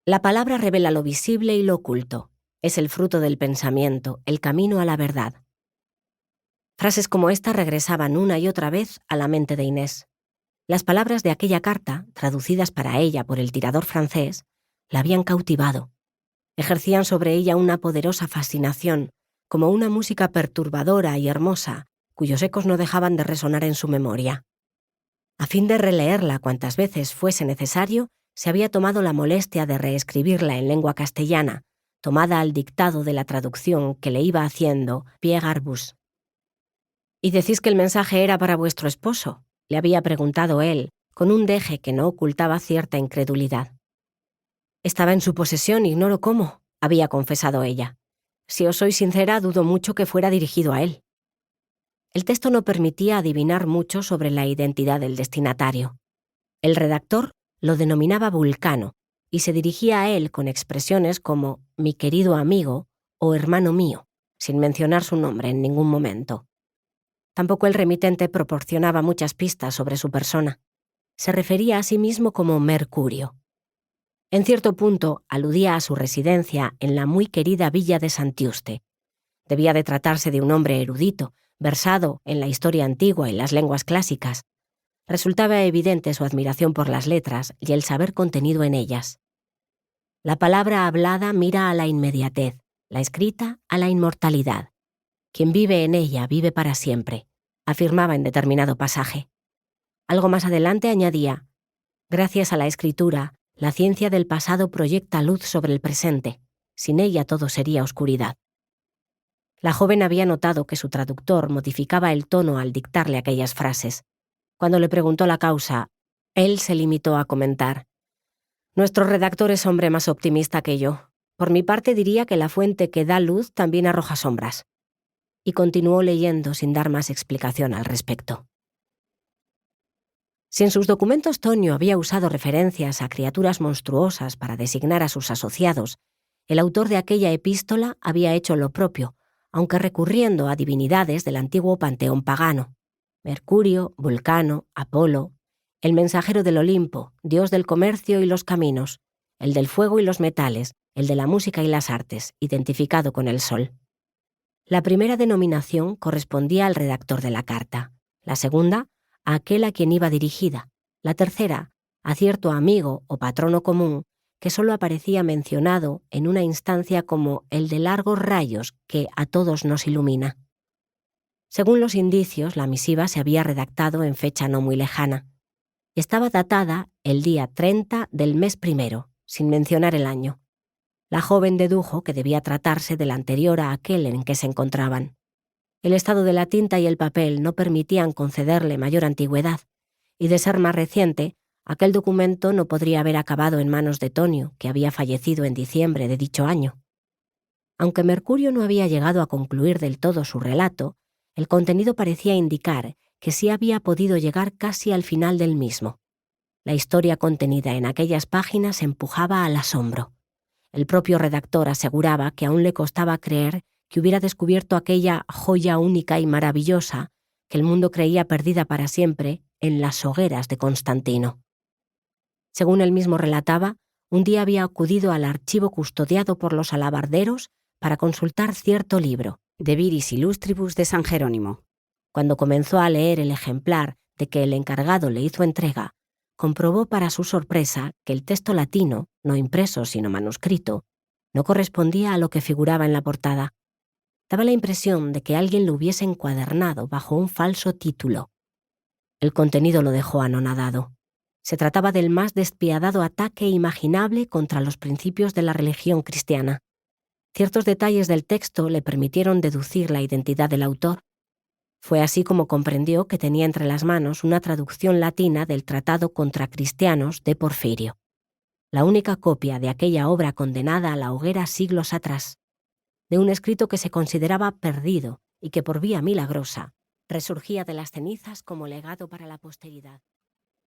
La palabra revela lo visible y lo oculto. Es el fruto del pensamiento, el camino a la verdad. Frases como esta regresaban una y otra vez a la mente de Inés. Las palabras de aquella carta, traducidas para ella por el tirador francés, la habían cautivado. Ejercían sobre ella una poderosa fascinación, como una música perturbadora y hermosa, cuyos ecos no dejaban de resonar en su memoria. A fin de releerla cuantas veces fuese necesario, se había tomado la molestia de reescribirla en lengua castellana, tomada al dictado de la traducción que le iba haciendo Pierre Arbus. «¿Y decís que el mensaje era para vuestro esposo?», le había preguntado él, con un deje que no ocultaba cierta incredulidad. «Estaba en su posesión, ignoro cómo», había confesado ella. «Si os soy sincera, dudo mucho que fuera dirigido a él». El texto no permitía adivinar mucho sobre la identidad del destinatario. El redactor lo denominaba Vulcano y se dirigía a él con expresiones como «mi querido amigo» o «hermano mío», sin mencionar su nombre en ningún momento. Tampoco el remitente proporcionaba muchas pistas sobre su persona. Se refería a sí mismo como Mercurio. En cierto punto aludía a su residencia en la muy querida villa de Santiuste. Debía de tratarse de un hombre erudito, versado en la historia antigua y las lenguas clásicas. Resultaba evidente su admiración por las letras y el saber contenido en ellas. La palabra hablada mira a la inmediatez, la escrita a la inmortalidad. Quien vive en ella vive para siempre, afirmaba en determinado pasaje. Algo más adelante añadía: gracias a la escritura, la ciencia del pasado proyecta luz sobre el presente. Sin ella todo sería oscuridad. La joven había notado que su traductor modificaba el tono al dictarle aquellas frases. Cuando le preguntó la causa, él se limitó a comentar: «Nuestro redactor es hombre más optimista que yo. Por mi parte diría que la fuente que da luz también arroja sombras». Y continuó leyendo sin dar más explicación al respecto. Si en sus documentos Tonio había usado referencias a criaturas monstruosas para designar a sus asociados, el autor de aquella epístola había hecho lo propio, aunque recurriendo a divinidades del antiguo panteón pagano: Mercurio, Vulcano, Apolo, el mensajero del Olimpo, dios del comercio y los caminos, el del fuego y los metales, el de la música y las artes, identificado con el sol. La primera denominación correspondía al redactor de la carta, la segunda a aquel a quien iba dirigida, la tercera a cierto amigo o patrono común que solo aparecía mencionado en una instancia como el de largos rayos que a todos nos ilumina. Según los indicios, la misiva se había redactado en fecha no muy lejana. Estaba datada el día 30 del mes primero, sin mencionar el año. La joven dedujo que debía tratarse del anterior a aquel en que se encontraban. El estado de la tinta y el papel no permitían concederle mayor antigüedad, y de ser más reciente, aquel documento no podría haber acabado en manos de Tonio, que había fallecido en diciembre de dicho año. Aunque Mercurio no había llegado a concluir del todo su relato, el contenido parecía indicar que sí había podido llegar casi al final del mismo. La historia contenida en aquellas páginas empujaba al asombro. El propio redactor aseguraba que aún le costaba creer que hubiera descubierto aquella joya única y maravillosa que el mundo creía perdida para siempre en las hogueras de Constantino. Según él mismo relataba, un día había acudido al archivo custodiado por los alabarderos para consultar cierto libro, De Viris Illustribus de San Jerónimo. Cuando comenzó a leer el ejemplar de que el encargado le hizo entrega, comprobó para su sorpresa que el texto latino, no impreso sino manuscrito, no correspondía a lo que figuraba en la portada. Daba la impresión de que alguien lo hubiese encuadernado bajo un falso título. El contenido lo dejó anonadado. Se trataba del más despiadado ataque imaginable contra los principios de la religión cristiana. Ciertos detalles del texto le permitieron deducir la identidad del autor. Fue así como comprendió que tenía entre las manos una traducción latina del Tratado contra Cristianos de Porfirio, la única copia de aquella obra condenada a la hoguera siglos atrás, de un escrito que se consideraba perdido y que por vía milagrosa resurgía de las cenizas como legado para la posteridad.